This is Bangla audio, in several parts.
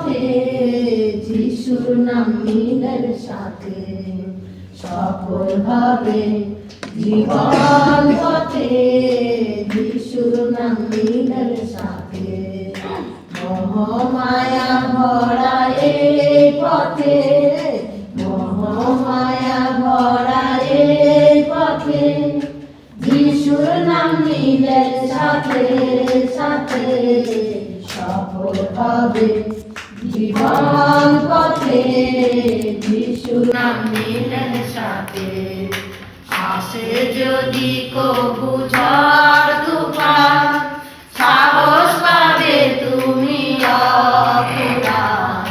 পথে যিশুর নাম নিলের সাথে সফল হবে জীবন পথে যিশুর নাম নিলের সাথে মোহমায়া ভরা এই পথে মোহমায়া ভরা এই পথে যিশুর নাম নিলের সাথে সাথে সফল হবে জীবন পথে যিশুর নাম নিলের সাথে আসে যদি কবু ঝড় তুফান সাহস পাবে তুমি অকুলান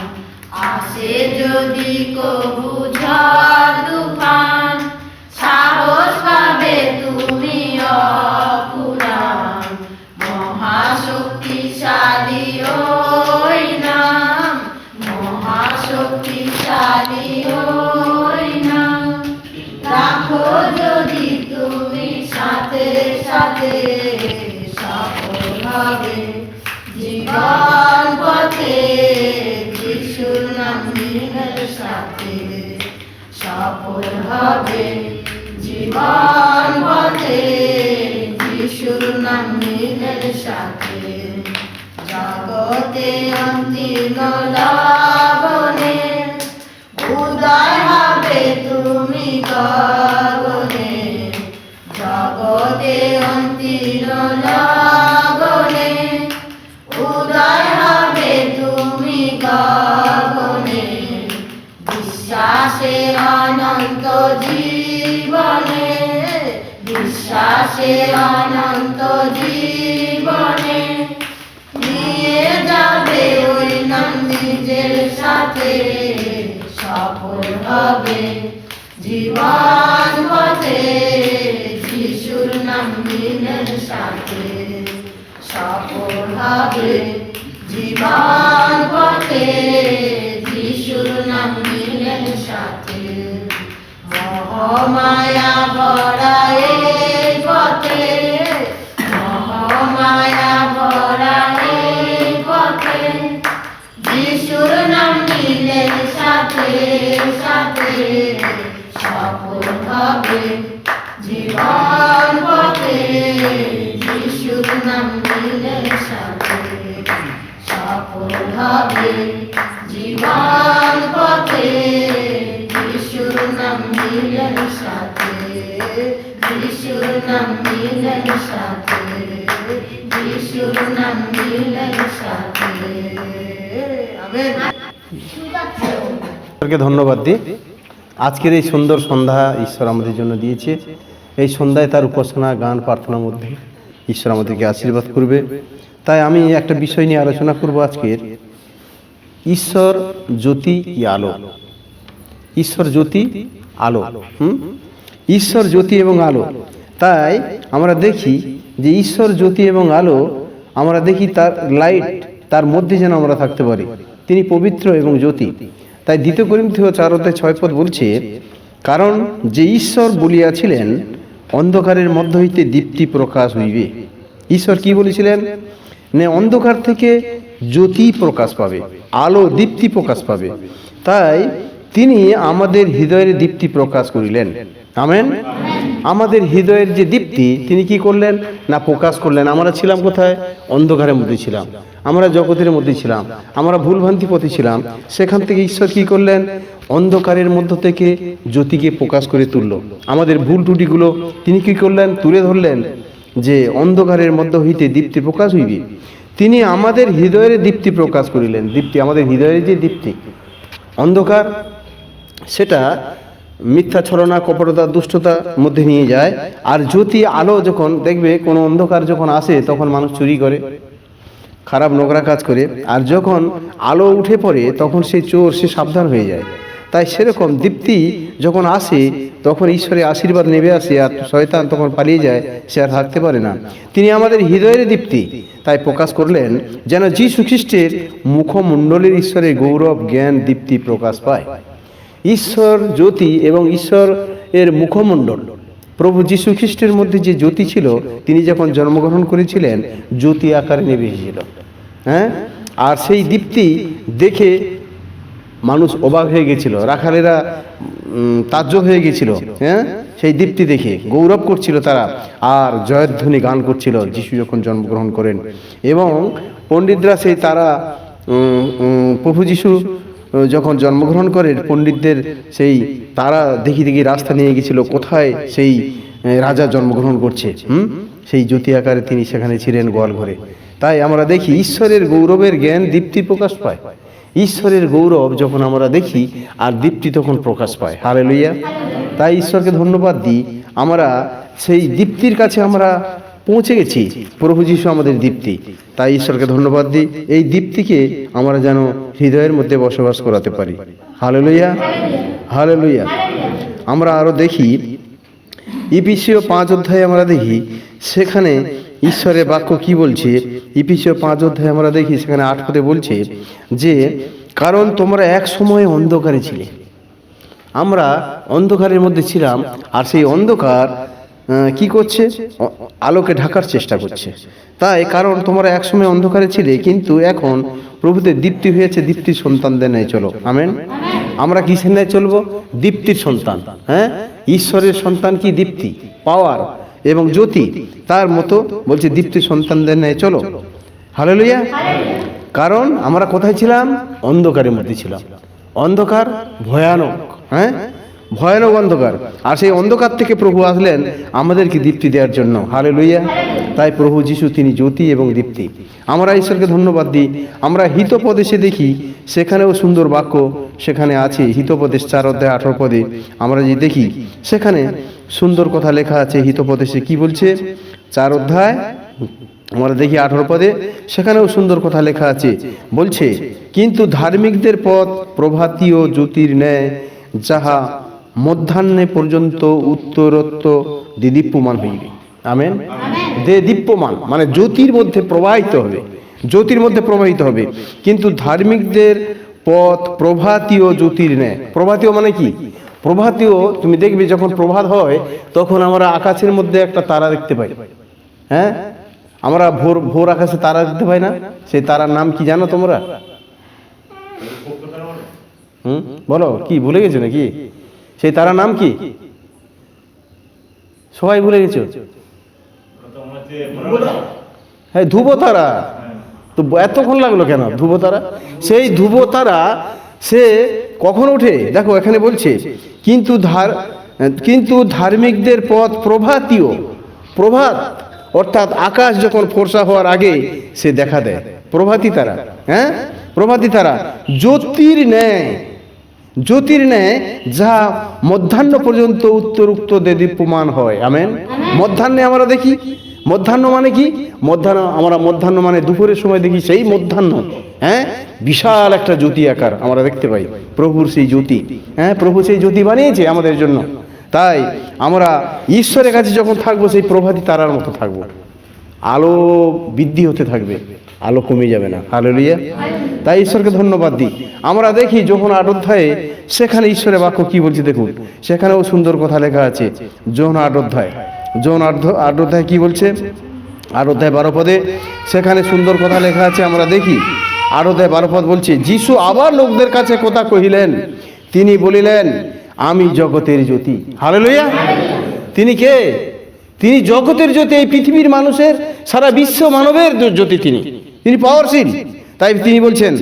আসে যদি কবু ঝড় তুফান সাহস পাবে তুমি অকুলান মহাশক্তিশালী ওই নাম মহাশক্তিশালী ওই নাম রাখো যদি তুমি সাথে সাথে সফল হবে জীবন পথে যিশুর নাম নিলের সাথে সফল হবে জীবন পথে যিশুর নাম নিলের সাথে জগতে অন্তিম লবণে উদয় হবে তুমি গগনে জগতে অন্তিম লবণে উদয় হবে তুমি গগনে বিশ্বাসে অনন্ত জীবনে বিশ্বাসে অনন্ত জীবনে নিয়ে যাবে ওই নাম নিজের সাথে সফল হবে জীবন পথে যিশুর নাম নিলের সাথে সফল হবে জীবন পথে যিশুর নাম নিলের সাথে মহামায়া ভরা এই পথে মহামায়া ভরা এই পথে যিশুর নাম নিলের সাথে সাথে সফল হবে জীবন পথে যিশুর নাম নিলের সাথে সফল হবে জীবন পথে যিশুর নাম নিলের সাথে যিশুর নাম নিলের সাথে যিশুর নাম নিলের সাথে আমেন। ধন্যবাদ দিই। আজকের এই সুন্দর সন্ধ্যা ঈশ্বর আমাদের জন্য দিয়েছে। এই সন্ধ্যায় তার উপাসনা গান প্রার্থনার মধ্যে ঈশ্বর আমাদেরকে আশীর্বাদ করবে। তাই আমি একটা বিষয় নিয়ে আলোচনা করব আজকের। ঈশ্বর জ্যোতি কি আলো? ঈশ্বর জ্যোতি আলো। ঈশ্বর জ্যোতি এবং আলো। তাই আমরা দেখি যে ঈশ্বর জ্যোতি এবং আলো, আমরা দেখি তার লাইট, তার মধ্যে যেন আমরা থাকতে পারি। তিনি পবিত্র এবং জ্যোতি। তাই 2 করিন্থীয় 4:6 বলছে, কারণ যে ঈশ্বর বলিয়াছিলেন অন্ধকারের মধ্য হইতে দীপ্তি প্রকাশ হইবে। ঈশ্বর কি বলেছিলেন? অন্ধকার থেকে জ্যোতি প্রকাশ পাবে, আলো দীপ্তি প্রকাশ পাবে। তাই তিনি আমাদের হৃদয়ের দীপ্তি প্রকাশ করিলেন। আমেন। আমাদের হৃদয়ের যে দীপ্তি তিনি কি করলেন না প্রকাশ করলেন। আমরা ছিলাম কোথায়? অন্ধকারের মধ্যে ছিলাম, আমরা জগতের মধ্যে ছিলাম, আমরা ভুলভ্রান্তি পথে ছিলাম। সেখান থেকে ঈশ্বর কি করলেন? অন্ধকারের মধ্য থেকে জ্যোতিকে প্রকাশ করে তুলল। আমাদের ভুল ত্রুটিগুলো তিনি কি করলেন? তুলে ধরলেন যে অন্ধকারের মধ্য হইতে দীপ্তি প্রকাশ হইবে। তিনি আমাদের হৃদয়ের দীপ্তি প্রকাশ করিলেন। দীপ্তি, আমাদের হৃদয়ের যে দীপ্তি, অন্ধকার সেটা মিথ্যা ছলনা, কপটতা, দুষ্টতার মধ্যে নিয়ে যায়। আর জ্যোতি আলো যখন দেখবে, কোনো অন্ধকার যখন আসে তখন মানুষ চুরি করে, খারাপ নোংরা কাজ করে। আর যখন আলো উঠে পড়ে তখন সে চোর, সে সাবধান হয়ে যায়। তাই সেরকম দীপ্তি যখন আসে তখন ঈশ্বরের আশীর্বাদ নেমে আসে, আর শয়তান তখন পালিয়ে যায়, সে আর থাকতে পারে না। তিনি আমাদের হৃদয়ের দীপ্তি তাই প্রকাশ করলেন, যেন যীশু খ্রিস্টের মুখমণ্ডলের ঈশ্বরের গৌরব, জ্ঞান, দীপ্তি প্রকাশ পায়। ঈশ্বর জ্যোতি এবং ঈশ্বর এর মুখমণ্ডল, প্রভু যীশু খ্রিস্টের মধ্যে যে জ্যোতি ছিল, তিনি যখন জন্মগ্রহণ করেছিলেন জ্যোতি আকারে নেমে এসেছিল। আর সেই দীপ্তি দেখে মানুষ অবাক হয়ে গেছিল, রাখালেরা তাজ্জব হয়ে গেছিল, হ্যাঁ, সেই দীপ্তি দেখে গৌরব করছিল তারা, আর জয়ধ্বনি গান করছিল যিশু যখন জন্মগ্রহণ করেন। এবং পণ্ডিতরা সেই তারা প্রভু যিশু যখন জন্মগ্রহণ করেন, পণ্ডিতদের সেই তারা দেখি দেখি রাস্তা নিয়ে গেছিল কোথায় সেই রাজা জন্মগ্রহণ করছে। সেই জ্যোতি আকারে তিনি সেখানে ছিলেন গোয়াল ঘরে। তাই আমরা দেখি ঈশ্বরের গৌরবের জ্ঞান দীপ্তি প্রকাশ পায়। ঈশ্বরের গৌরব যখন আমরা দেখি আর দীপ্তি তখন প্রকাশ পায়। হালেলুয়া। তাই ঈশ্বরকে ধন্যবাদ দিই, আমরা সেই দীপ্তির কাছে আমরা পৌঁছে গেছি। প্রভু যিশু আমাদের দীপ্তি, তাই ঈশ্বরকে ধন্যবাদ দিই। এই দীপ্তিকে আমরা যেন হৃদয়ের মধ্যে বসবাস করাতে পারি। Hallelujah, hallelujah. আমরা আরো দেখি ইফিসীয় 5 অধ্যায়ে আমরা দেখি সেখানে ঈশ্বরের বাক্য কি বলছে। ইফিসীয় 5 অধ্যায়ে আমরা দেখি সেখানে 8 পদে বলছে যে, কারণ তোমরা এক সময় অন্ধকারে ছিলে। আমরা অন্ধকারের মধ্যে ছিলাম, আর সেই অন্ধকার কি করছে? আলোকে ঢাকার চেষ্টা করছে। তাই কারণ তোমরা এক সময় অন্ধকারে ছিলে, কিন্তু এখন প্রভুদের দীপ্তি হয়েছে, দীপ্তির সন্তানদের ন্যায় চলো। আমেন। আমরা কিসের ন্যায় চলবো? দীপ্তির সন্তান। হ্যাঁ, ঈশ্বরের সন্তান কি? দীপ্তি, পাওয়ার এবং জ্যোতি। তার মতো বলছে দীপ্তির সন্তানদের ন্যায় চলো। হালেলুয়া। কারণ আমরা কোথায় ছিলাম? অন্ধকারের মধ্যে ছিলাম। অন্ধকার ভয়ানক, হ্যাঁ, ভয়ানক অন্ধকার। আর সেই অন্ধকার থেকে প্রভু আসলেন আমাদেরকে দীপ্তি দেওয়ার জন্য। হালেলুয়া। তাই প্রভু যিশু তিনি জ্যোতি এবং দীপ্তি। আমরা ঈশ্বরকে ধন্যবাদ দিই। আমরা হিতোপদেশে দেখি সেখানেও সুন্দর বাক্য সেখানে আছে। হিতোপদেশ 4 অধ্যায় 18 পদে আমরা যে দেখি সেখানে সুন্দর কথা লেখা আছে। হিতোপদেশে কি বলছে? 4 অধ্যায় আমরা দেখি 18 পদে সেখানেও সুন্দর কথা লেখা আছে। বলছে, কিন্তু ধার্মিকদের পথ প্রভাতীয় জ্যোতির ন্যায়, যাহা মধ্যাহ্নে পর্যন্ত উত্তরোত্তর দীপ্যমান হইবে। আমেন। দীপ্যমান মানে জ্যোতির মধ্যে প্রবাহিত হবে, জ্যোতির মধ্যে প্রবাহিত হবে। কিন্তু ধার্মিকদের পথ প্রভাতীয় জ্যোতির ন্যায়। প্রভাতীয় মানে কি? প্রভাতীয় তুমি দেখবে যখন প্রভাত হয় তখন আমরা আকাশের মধ্যে একটা তারা দেখতে পাই। হ্যাঁ, আমরা ভোর ভোর আকাশে তারা দেখতে পাই না? সেই তারার নাম কি জানো তোমরা? বলো, কি ভুলে গেছো নাকি? সেই তারার নাম কি? সবাই ভুলে গেছো? হ্যাঁ, ধ্রুব তারা। তো এতক্ষণ লাগলো কেন? ধ্রুব তারা, সেই ধ্রুব তারা সে কখন ওঠে? দেখো এখানে বলছে, কিন্তু ধার্মিকদের পথ প্রভাতীয়। প্রভাত অর্থাৎ আকাশ যখন ফর্সা হওয়ার আগে সে দেখা দেয়। প্রভাতী তারা, হ্যাঁ, প্রভাতী তারা জ্যোতির ন্যায়, জ্যোতির ন্যায় যা মধ্যাহ্ন পর্যন্ত উত্তরোক্ত দীপ্যমান হয়। আমেন। মধ্যাহ্নে আমরা দেখি, মধ্যাহ্ন মানে কি? মধ্যাহ্ন মানে দুপুরের সময় দেখি সেই মধ্যাহ্ন, হ্যাঁ, বিশাল একটা জ্যোতি আকার আমরা দেখতে পাই। প্রভুর সেই জ্যোতি, হ্যাঁ, প্রভু সেই জ্যোতি বানিয়েছে আমাদের জন্য। তাই আমরা ঈশ্বরের কাছে যখন থাকবো সেই প্রভাতী তারার মতো থাকবো। আলো বৃদ্ধি হতে থাকবে, আলো কমে যাবে না। হালেলুয়া। তাই ঈশ্বরকে ধন্যবাদ দিই। আমরা দেখি যখন 8 অধ্যায়ে সেখানে ঈশ্বরের বাক্য কি বলছে দেখুন, সেখানেও সুন্দর কথা লেখা আছে। যোহন 8 অধ্যায় কি বলছে? 8 অধ্যায় 12 পদে সেখানে সুন্দর কথা লেখা আছে। আমরা দেখি 8 অধ্যায় 12 পদ বলছে, যিশু আবার লোকদের কাছে কথা কহিলেন, তিনি বলিলেন, আমি জগতের জ্যোতি। হালেলুয়া। তিনি কে? তিনি জগতের জ্যোতি, এই পৃথিবীর মানুষের, সারা বিশ্ব মানবের জ্যোতি। তিনি পাওয়ারশীল। তাই তিনি বলছেন,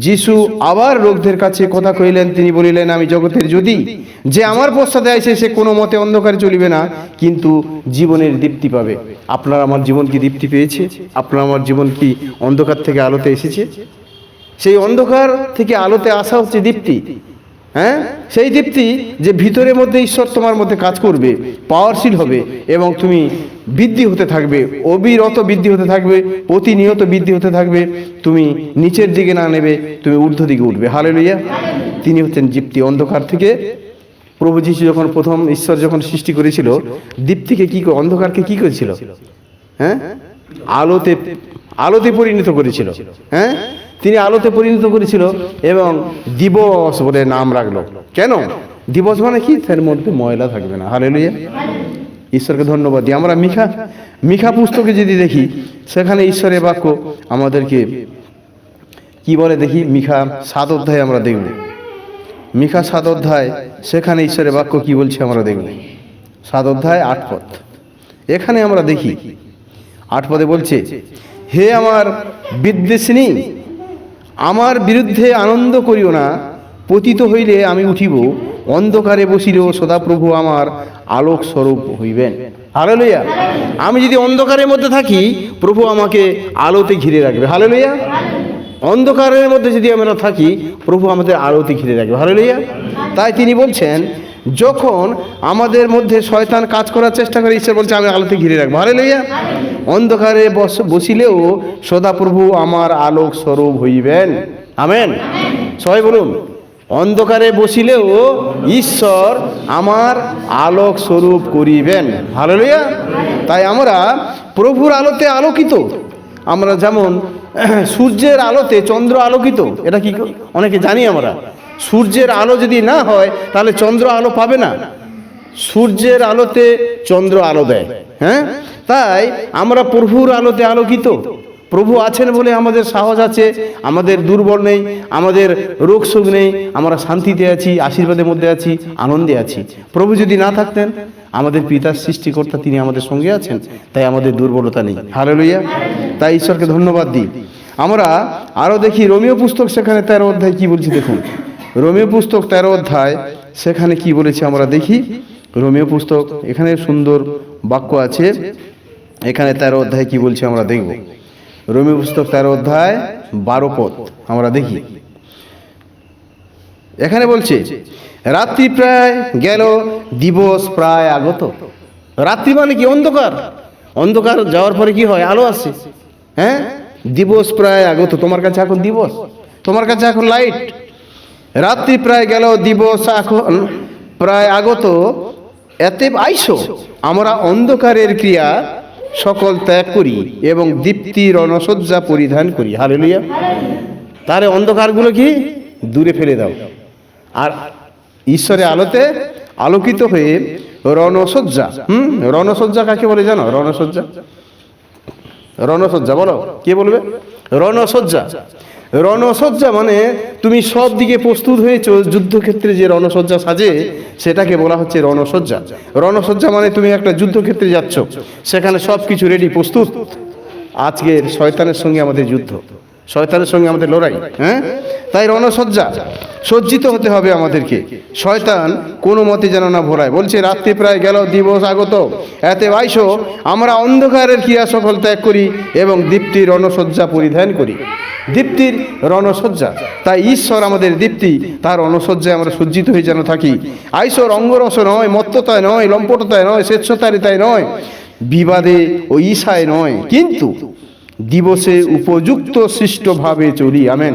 যিশু আবার লোকদের কাছে কথা কইলেন, তিনি বলিলেন, আমি জগতের জ্যোতি। যে আমার পশ্চাতে আসে সে কোনো মতে অন্ধকারে চলিবে না, কিন্তু জীবনের দীপ্তি পাবে। আপনার আমার জীবন কি দীপ্তি পেয়েছে? আপনার আমার জীবন কি অন্ধকার থেকে আলোতে এসেছে? সেই অন্ধকার থেকে আলোতে আসা হচ্ছে দীপ্তি। হ্যাঁ, সেই দীপ্তি যে ভিতরের মধ্যে ঈশ্বর তোমার মধ্যে কাজ করবে, পাওয়ারশীল হবে এবং তুমি বৃদ্ধি হতে থাকবে, অবিরত বৃদ্ধি হতে থাকবে, প্রতিনিয়ত বৃদ্ধি হতে থাকবে। তুমি নিচের দিকে না নেবে, তুমি ঊর্ধ্ব দিকে উঠবে। হালেলুয়া। তিনি হচ্ছেন দীপ্তি। অন্ধকার থেকে প্রভু যিশু যখন প্রথম ঈশ্বর যখন সৃষ্টি করেছিল, দীপ্তিকে কি, অন্ধকারকে কি করেছিল? হ্যাঁ, আলোতে পরিণত করেছিল। হ্যাঁ, তিনি আলোতে পরিণত করেছিল এবং দিবস বলে নাম রাখলো। কেন দিবস? মানে কি? তার মধ্যে ময়লা থাকবে না। হালেলুয়া। ঈশ্বরকে ধন্যবাদ দিই। আমরা মিখা পুস্তকে যদি দেখি সেখানে ঈশ্বরের বাক্য আমাদেরকে কি বলে দেখি, মিখা 7 অধ্যায় আমরা দেখব। মিখা 7 অধ্যায়, সেখানে ঈশ্বরের বাক্য কি বলছে আমরা দেখব। 7 অধ্যায় 8 পদ, এখানে আমরা দেখি 8 পদে বলছে, হে আমার বিদ্বেষিনী, আমার বিরুদ্ধে আনন্দ করিও না, পতিত হইলে আমি উঠিব, অন্ধকারে বসিলেও সদাপ্রভু আমার আলোক স্বরূপ হইবেন। হালেলুয়া। আমি যদি অন্ধকারের মধ্যে থাকি, প্রভু আমাকে আলোতে ঘিরে রাখবে। হালেলুয়া। অন্ধকারের মধ্যে যদি আমরা থাকি, প্রভু আমাদের আলোতে ঘিরে রাখবে। হালেলুয়া। তাই তিনি বলছেন, যখন আমাদের মধ্যে শয়তান কাজ করার চেষ্টা করে, ঈশ্বর বলছে আমি আলোতে ঘিরে রাখবো। হালেলুয়া। অন্ধকারে বসিলেও সদাপ্রভু আমার আলোক স্বরূপ হইবেন। আমেন। সবাই বলুন, অন্ধকারে বসিলেও ঈশ্বর আমার আলোক স্বরূপ করিবেন। হালেলুয়া। তাই আমরা প্রভুর আলোতে আলোকিত। আমরা যেমন সূর্যের আলোতে চন্দ্র আলোকিত, এটা কি অনেকে জানি আমরা। সূর্যের আলো যদি না হয়, তাহলে চন্দ্র আলো পাবে না। সূর্যের আলোতে চন্দ্র আলো দেয়। হ্যাঁ, তাই আমরা প্রভুর আলোতে আলোকিত। প্রভু আছেন বলে আমাদের সাহস আছে, আমাদের দুর্বল নেই, আমাদের রোগ শোক নেই, আমরা শান্তিতে আছি, আশীর্বাদের মধ্যে আছি, আনন্দে আছি। প্রভু যদি না থাকতেন, আমাদের পিতার সৃষ্টিকর্তা তিনি আমাদের সঙ্গে আছেন, তাই আমাদের দুর্বলতা নেই। হালেলুয়া। তাই ঈশ্বরকে ধন্যবাদ দিই। আমরা আরও দেখি রোমীয় পুস্তক, সেখানে 13 অধ্যায় কি বলছি দেখুন। রোমীয় পুস্তক 13 অধ্যায়, সেখানে কি বলেছে আমরা দেখি। রোমীয় পুস্তক, এখানে সুন্দর বাক্য আছে। এখানে 13 অধ্যায় কি বলছে আমরা দেখব। রোমীয় পুস্তক 13 অধ্যায় 12 পদ আমরা দেখি। এখানে বলছে, রাত্রি প্রায় গেল, দিবস প্রায় আগত। রাত্রি মানে কি? অন্ধকার। অন্ধকার যাওয়ার পরে কি হয়? আলো আসে। হ্যাঁ, দিবস প্রায় আগত। তোমার কাছে এখন দিবস, তোমার কাছে এখন লাইট। রাত্রি প্রায় গেল, দিবস এখন প্রায় আগত, এতে আইসো আমরা অন্ধকারের ক্রিয়া সকল ত্যাগ করি এবং দীপ্তির রণসজ্জা পরিধান করি। হালেলুয়া। তাহলে অন্ধকারগুলো কি দূরে ফেলে দাও, আর ঈশ্বরের আলোতে আলোকিত হয়ে রণসজ্জা। রণসজ্জা কাকে বলে জানো? রণসজ্জা, রণসজ্জা বলো, কে বলবে? রণসজ্জা। রণসজ্জা মানে তুমি সব দিকে প্রস্তুত হয়েছো, যুদ্ধক্ষেত্রে যে রণসজ্জা সাজে, সেটাকে বলা হচ্ছে রণসজ্জা। রণসজ্জা মানে তুমি একটা যুদ্ধক্ষেত্রে যাচ্ছ, সেখানে সব কিছু রেডি, প্রস্তুত। আজকের শয়তানের সঙ্গে আমাদের যুদ্ধ, শয়তানের সঙ্গে আমাদের লড়াই। হ্যাঁ, তাই রণসজ্জা সজ্জিত হতে হবে আমাদেরকে, শয়তান কোনো মতে যেন না ভোলায়। বলছে, রাত্রি প্রায় গেল, দিবস আগত, এতে আইসো আমরা অন্ধকারের ক্রিয়া সকল ত্যাগ করি এবং দীপ্তির রণসজ্জা পরিধান করি। দীপ্তির রণসজ্জা, তাই ঈশ্বর আমাদের দীপ্তি, তার রণসজ্জায় আমরা সজ্জিত হয়ে যেন থাকি। আইসো রঙ্গরস নয়, মত্ততায় নয়, লম্পটতায় নয়, স্বেচ্ছাচারিতায় নয়, বিবাদে ও ঈশায় নয়, কিন্তু দিবসে উপযুক্ত সৃষ্টভাবে চলি। আমেন।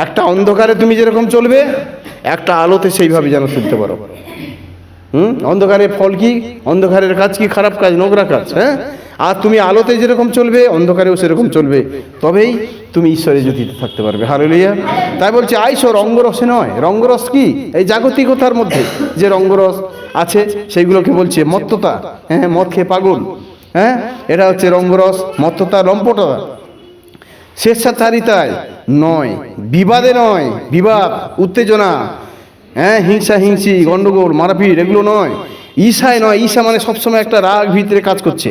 একটা অন্ধকারে তুমি যেরকম চলবে, একটা আলোতে সেইভাবে যেন চলতে পারো। অন্ধকারের ফল কি? অন্ধকারের কাজ কি? খারাপ কাজ, নোংরা কাজ। হ্যাঁ, আর তুমি আলোতে যেরকম চলবে, অন্ধকারেও সেরকম চলবে, তবেই তুমি ঈশ্বরের জ্যোতিতে থাকতে পারবে। হালেলুয়া। তাই বলছে, আইসো রঙ্গরসে নয়। রঙ্গরস কি? এই জাগতিকতার মধ্যে যে রঙ্গরস আছে, সেইগুলোকে বলছে মত্ততা। হ্যাঁ, মদ খেয়ে পাগল। হ্যাঁ, এটা হচ্ছে রঙ্গরস, মত্ততা, লম্পটতা। স্বেচ্ছাচারিতায় নয়, বিবাদে নয়, বিবাদ, উত্তেজনা, হ্যাঁ, হিংসা হিংসি, গন্ডগোল, মারাপিট, এগুলো নয়। ঈশায় নয়, ঈশা মানে সবসময় একটা রাগ ভিতরে কাজ করছে,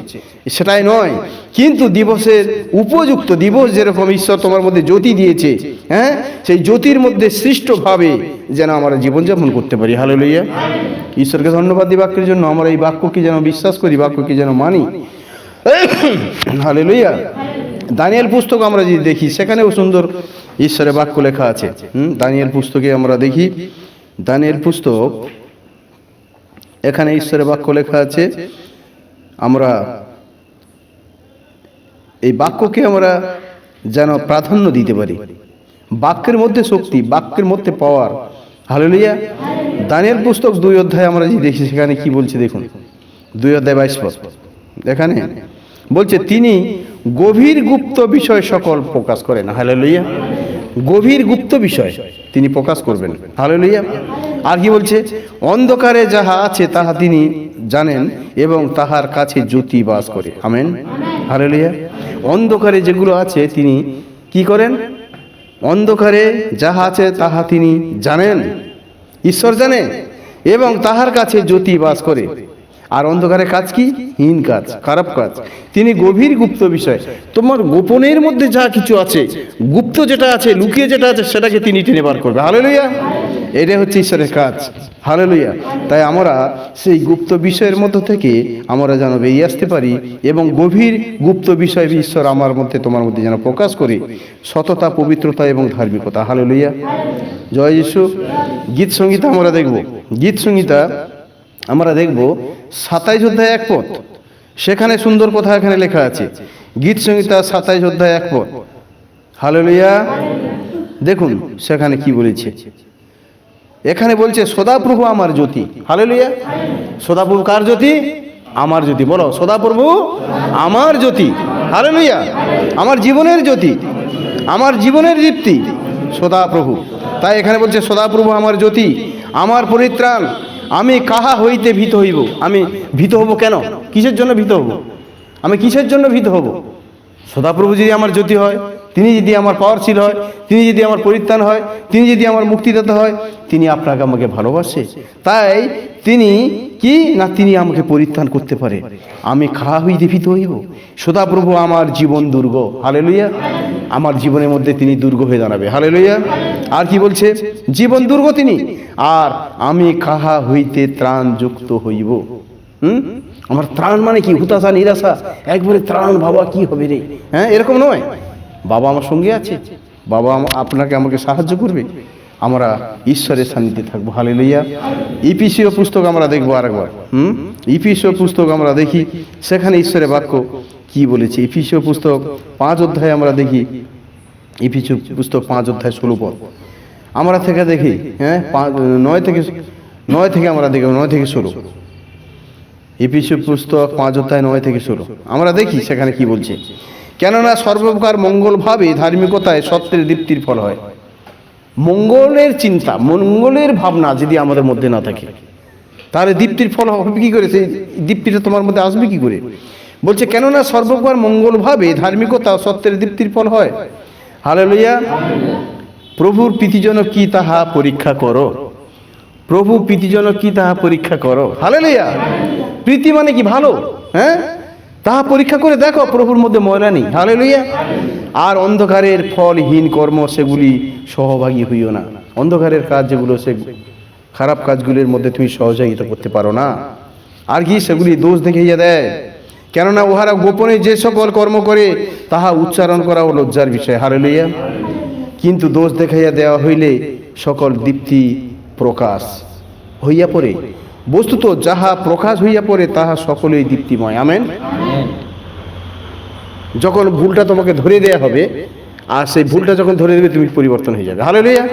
সেটাই নয়। কিন্তু দিবসের উপযুক্ত, দিবস যেরকম ঈশ্বর তোমার মধ্যে জ্যোতি দিয়েছে, হ্যাঁ, সেই জ্যোতির মধ্যে সৃষ্টভাবে যেন আমরা জীবনযাপন করতে পারি। হালেলুয়া। ঈশ্বরকে ধন্যবাদ দিই বাক্যের জন্য। আমরা এই বাক্যকে যেন বিশ্বাস করি, বাক্যকে যেন মানি। হালেলুয়া। দানিয়েল পুস্তক আমরা যদি দেখি, সেখানেও সুন্দর ঈশ্বরের বাক্য লেখা আছে। দানিয়েল পুস্তকে আমরা দেখি, দানিয়েল পুস্তক, এখানে ঈশ্বরের বাক্য লেখা আছে। আমরা এই বাক্যকে আমরা যেন প্রাধান্য দিতে পারি। বাক্যের মধ্যে শক্তি, বাক্যের মধ্যে পাওয়ার। হালেলুয়া। দানিয়েল পুস্তক 2 অধ্যায় আমরা যদি দেখি, সেখানে কি বলছে দেখুন। 2 অধ্যায় 22 পদ, এখানে বলছে, তিনি গভীর গুপ্ত বিষয় সকল প্রকাশ করেন। হালেলুয়া। গভীর গুপ্ত বিষয় তিনি প্রকাশ করবেন। হালেলুয়া। আর কি বলছে? অন্ধকারে যাহা আছে তাহা তিনি জানেন এবং তাহার কাছে জ্যোতি বাস করে। আমেন। হালেলুয়া। অন্ধকারে যেগুলো আছে তিনি কি করেন? অন্ধকারে যাহা আছে তাহা তিনি জানেন, ঈশ্বর জানে, এবং তাহার কাছে জ্যোতি বাস করে। আর অন্ধকারের কাজ কি? হীন কাজ, খারাপ কাজ। তিনি গভীর গুপ্ত বিষয়, তোমার গোপনের মধ্যে যা কিছু আছে, গুপ্ত যেটা আছে, লুকিয়ে যেটা আছে, সেটাকে তিনি টেনে বার করবে। হালেলুয়া! এটা হচ্ছে ঈশ্বরের কাজ। হালেলুয়া! তাই আমরা সেই গুপ্ত বিষয়ের মধ্য থেকে আমরা যেন বেরিয়ে আসতে পারি, এবং গভীর গুপ্ত বিষয় ঈশ্বর আমার মধ্যে, তোমার মধ্যে যেন প্রকাশ করে সততা, পবিত্রতা এবং ধার্মিকতা। হালেলুয়া! জয় যিশু। গীত সংহিতা আমরা দেখব। গীত সংহিতা আমরা দেখব 27 অধ্যায় 1 পদ। সেখানে সুন্দর কথা এখানে লেখা আছে। গীত সংহিতা 27 অধ্যায় 1 পদ। হালেলুয়া! দেখুন সেখানে কি বলেছে। এখানে বলছে সদাপ্রভু আমার জ্যোতি। হালেলুয়া! সদাপ্রভু কার জ্যোতি? আমার জ্যোতি। বলো, সদাপ্রভু আমার জ্যোতি। হালেলুয়া! আমার জীবনের জ্যোতি, আমার জীবনের দীপ্তি সদাপ্রভু। তাই এখানে বলছে সদাপ্রভু আমার জ্যোতি, আমার পরিত্রাণ, আমি কাহা হইতে ভীত হইব। আমি ভীত হব কেন? কিসের জন্য ভীত হব? আমি কিসের জন্য ভীত হব? সদাপ্রভু যদি আমার জ্যোতি হয়, তিনি যদি আমার পাওয়ারশীল হয়, তিনি যদি আমার পরিত্রাণ হয়, তিনি যদি আমার মুক্তিদাতা হয়, তিনি আপনাকে আমাকে ভালোবাসে। তাই তিনি কি না, তিনি আমাকে পরিত্রাণ করতে পারে। আমি কাহা হইতে ভীত হইব? সদাপ্রভু আমার জীবন দুর্গ। হালেলুয়া! আমার জীবনের মধ্যে তিনি দুর্গ হয়ে দাঁড়াবে। হালেলুয়া! আর কি বলছে? জীবন দুর্গ তিনি, আর আমি কাহা হইতে ত্রাণ যুক্ত হইব। আমার ত্রাণ মানে কি? হুতাশা, নিরাশা, একবারে ত্রাণ বাবা কি হবে রে, হ্যাঁ, এরকম নয়। বাবা আমার সঙ্গে আছে, বাবা আপনাকে আমাকে সাহায্য করবে, আমরা ঈশ্বরের সান্নিধ্যে থাকবো। হালেলুয়া! ইফিসীয় পুস্তক আমরা দেখবো আরেকবার। ইফিসীয় পুস্তক আমরা দেখি, সেখানে ঈশ্বরের বাক্য কি বলেছে। ইফিসীয় পুস্তক 5 অধ্যায় আমরা দেখি। ইফিসীয় পুস্তক 5 অধ্যায় 16 পদ আমরা থেকে দেখি। হ্যাঁ, 9 থেকে আমরা দেখি, 9 থেকে 16। ইফিসীয় পুস্তক 5 অধ্যায় 9 থেকে 16 আমরা দেখি সেখানে কি বলছে। কেননা সর্বপ্রকার মঙ্গল ভাবে ধার্মিকতায় সত্যের দীপ্তির ফল হয়। মঙ্গলের চিন্তা, মঙ্গলের ভাবনা যদি আমাদের মধ্যে না থাকে, তাহলে দীপ্তির ফল হবে কি করে? সেই দীপ্তিটা তোমার মধ্যে আসবে কি করে? বলছে কেননা সর্বপ্রকার মঙ্গল ভাবে ধার্মিকতা সত্যের দীপ্তির ফল হয়। হালেলুয়া! প্রভুর প্রীতিজনক কি তাহা পরীক্ষা করো। প্রভু প্রীতিজনক কি তাহা পরীক্ষা করো। হালেলুয়া! প্রীতি মানে কি? ভালো, হ্যাঁ, তাহা পরীক্ষা করে দেখো প্রভুর মধ্যে ময়লা নেই। হালেলুয়া! আর অন্ধকারের ফলহীন কর্ম সেগুলি সহভাগী হইও না। অন্ধকারের কাজ যেগুলো, সে খারাপ কাজগুলির মধ্যে তুমি সহযোগিতা করতে পারো না। আর কি? সেগুলি দোষ দেখাইয়া দেয়। কেননা উহারা গোপনে যে সকল কর্ম করে তাহা উচ্চারণ করা ও লজ্জার বিষয়। হালেলুয়া! কিন্তু দোষ দেখাইয়া দেওয়া হইলে সকল দীপ্তি প্রকাশ হইয়া পড়ে। বস্তুত যাহা প্রকাশ হইয়া পড়ে তাহা সকলেই দীপ্তিময়। আমেন। যখন ভুলটা তোমাকে ধরে দেয়া হবে, আর সেই ভুলটা যখন ধরে দেবে, তুমি পরিবর্তন হয়ে যাবে। হালেলুয়া!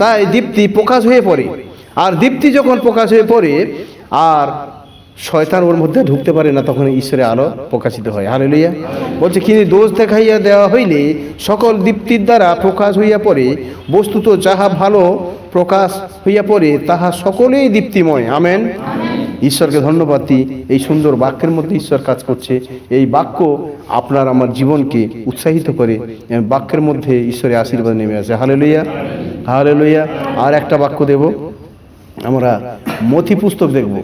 তাই দীপ্তি প্রকাশ হয়ে পড়ে, আর দীপ্তি যখন প্রকাশ হয়ে পড়ে আর শয়তান ওর মধ্যে ঢুকতে পারে না, তখন ঈশ্বরের আলো প্রকাশিত হয়। হালেলুয়া! বলছে কিন্তু দোষ দেখাইয়া দেওয়া হইলে সকল দীপ্তির দ্বারা প্রকাশ হইয়া পড়ে। বস্তুত যাহা ভালো প্রকাশ হইয়া পড়ে তাহা সকলেই দীপ্তিময়। আমেন। ঈশ্বরকে ধন্যবাদ দিই, এই সুন্দর বাক্যের মধ্যে ঈশ্বর কাজ করছে। এই বাক্য আপনার আমার জীবনকে উৎসাহিত করে, বাক্যের মধ্যে ঈশ্বরের আশীর্বাদ নেমে আসে। হালেলুয়া! হালেলুয়া! আর একটা বাক্য দেব আমরা, মথি পুস্তক দেখব।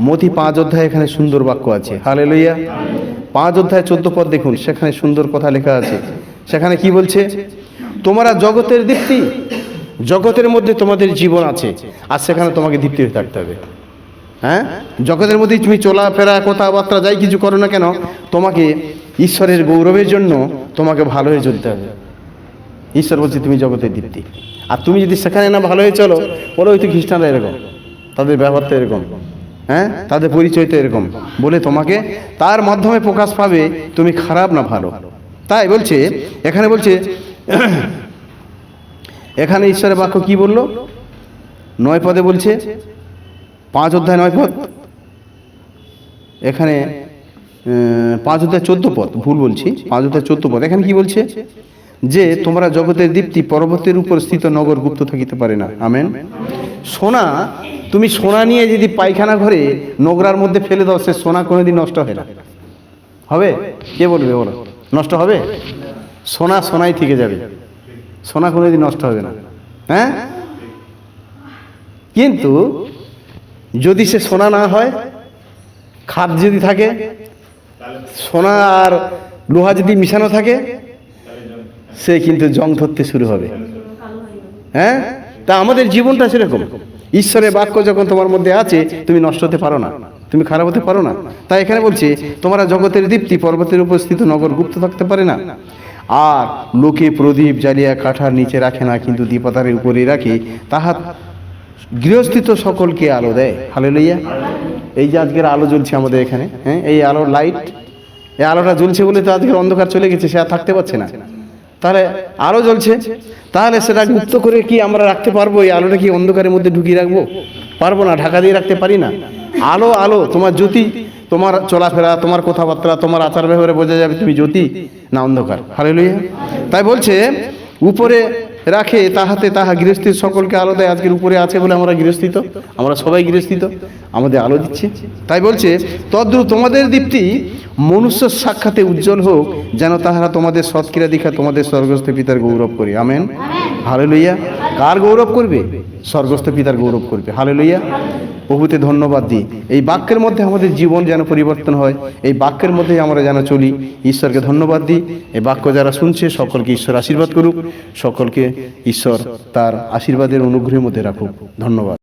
মথি 5 অধ্যায়, এখানে সুন্দর বাক্য আছে। হালেলুয়া! 5 অধ্যায় 14 পদ দেখুন, সেখানে সুন্দর কথা লেখা আছে। সেখানে কি বলছে? তোমরা জগতের দীপ্তি, জগতের মধ্যে তোমাদের জীবন আছে, আর সেখানে তোমাকে দীপ্তি হয়ে থাকতে হবে। হ্যাঁ, জগতের মধ্যে তুমি চলাফেরা, কথাবার্তা যাই কিছু করো না কেন, তোমাকে ঈশ্বরের গৌরবের জন্য তোমাকে ভালো হয়ে চলতে হবে। ঈশ্বর বলছে তুমি জগতের দীপ্তি। আর তুমি যদি সেখানে না ভালো হয়ে চলো, ওরা হয়তো খ্রিস্টানরা এরকম, তাদের ব্যবহারটা এরকম, হ্যাঁ, তাদের পরিচয়টা এরকম, বলে তোমাকে তার মাধ্যমে প্রকাশ পাবে তুমি খারাপ না ভালো। তাই বলছে এখানে, বলছে এখানে ঈশ্বরের বাক্য কি বললো? 9 পদে বলছে, 5 অধ্যায় 9 পদ, এখানে 5 অধ্যায় 14 পদ, ভুল বলছি, 5 অধ্যায় 14 পদ। এখানে কি বলছে? যে তোমরা জগতের দীপ্তি, পর্বতের উপর স্থিত নগর গুপ্ত থাকিতে পারে না। আমেন। সোনা, তুমি সোনা নিয়ে যদি পায়খানা ঘরে নোংরার মধ্যে ফেলে দাও, সে সোনা কোনোদিন নষ্ট হয় না। হবে? কে বলবে? বলো, নষ্ট হবে? সোনা সোনাই থেকে যাবে। সোনা কোনোদিন নষ্ট হবে না, হ্যাঁ? কিন্তু যদি সে সোনা না হয়, খাদ যদি থাকে, সোনা আর লোহা যদি মিশানো থাকে, সে কিন্তু জং ধরতে শুরু হবে, হ্যাঁ? তা আমাদের জীবনটা সেরকম। ঈশ্বরের বাক্য যখন তোমার মধ্যে আছে, তুমি নষ্ট হতে পারো না, তুমি খারাপ হতে পারো না। তাই এখানে বলছে, তোমরা জগতের দীপ্তি, পর্বতের উপস্থিত নগর গুপ্ত থাকতে পারে না। আর লোকে প্রদীপ জ্বালিয়া কাঠার নিচে রাখে না, কিন্তু দীপতারের উপরে রাখে, তাহা গৃহস্থিত সকলকে আলো দেয়। হালেলুয়া। এই যে আজকের আলো জ্বলছে আমাদের এখানে, হ্যাঁ, এই আলোর লাইট, এই আলোটা জ্বলছে বলে তো আজকের অন্ধকার চলে গেছে, সে আর থাকতে পারছে না। তাহলে আলো জ্বলছে, তাহলে সেটা গুপ্ত করে কি আমরা রাখতে পারবো? এই আলোটা কি অন্ধকারের মধ্যে ঢুকিয়ে রাখবো? পারবো না, ঢাকা দিয়ে রাখতে পারি না। আলো আলো, তোমার জ্যোতি, তোমার চলাফেরা, তোমার কথাবার্তা, তোমার আচার ব্যবহারে বোঝা যাবে তুমি জ্যোতি না অন্ধকার। হালেলুয়া। তাই বলছে উপরে রাখে, তাহাতে তাহা গৃহস্থিত সকলকে আলো দেয়। আজকের উপরে আছে বলে আমরা গৃহস্থিত, আমরা সবাই গৃহস্থিত, আমাদের আলো দিচ্ছে। তাই বলছে তদ্রূপ তোমাদের দীপ্তি মনুষ্য সাক্ষাতে উজ্জ্বল হোক, যেন তাহারা তোমাদের সৎক্রিয়া দেখা তোমাদের স্বর্গস্থ পিতার গৌরব করে। Amen, hallelujah. কার গৌরব করবে? স্বর্গস্থ পিতার গৌরব করবে। হালেলুয়া। প্রভুতে ধন্যবাদ দিই, এই বাক্যের মধ্যে আমাদের জীবন যেন পরিবর্তন হয়, এই বাক্যের মধ্যে আমরা যেন চলি। ঈশ্বরকে ধন্যবাদ দিই। এই বাক্য যারা শুনছে সকলকে ঈশ্বর আশীর্বাদ করুক, সকলকে ঈশ্বর তার আশীর্বাদের অনুগ্রহের মধ্যে রাখুক। ধন্যবাদ।